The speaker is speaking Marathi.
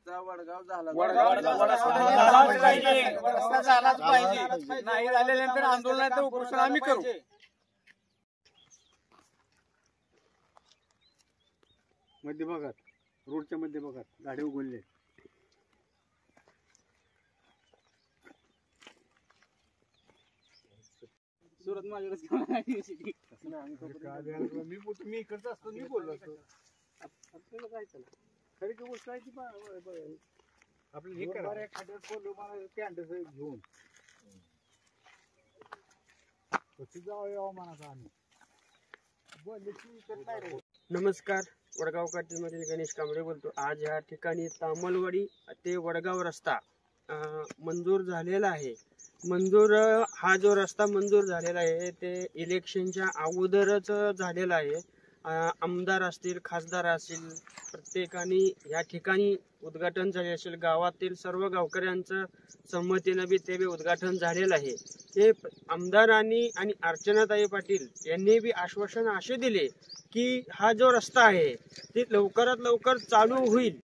रस्ता वडगाव झाला झालाच पाहिजे. नाही झाल्यानंतर आंदोलनाचं उपोषण आम्ही करू. मध्य भागात रोडच्या मध्य भागात गाडी उघडले. सुरत माझ्याकडे मी इकडचा असतो मी बोललो असतो. आपल्याला काय चाललं खरी गोष्ट आहे ती आपलं हे करा एखाद्या बोललो मला कॅन्डस घेऊन जाऊ म्हणाचा आम्ही नमस्कार, वडगाव काठीमधील गणेश कांबळे बोलतो. आज या ठिकाणी तामलवाडी ते वडगाव रस्ता मंजूर झालेला आहे. हा जो रस्ता मंजूर झालेला आहे ते इलेक्शनच्या अगोदरच झालेला आहे. आमदार असतील, खासदार असतील, प्रत्येकाने या ठिकाणी उद्घाटन झाले असेल. गावातील सर्व गावकऱ्यांचं संमतीनं बी ते उद्घाटन झालेलं आहे. हे आमदारांनी आणि अर्चनाताई पाटील यांनी बी आश्वासन असे दिले की हा जो रस्ता आहे ते लवकरात लवकर चालू होईल.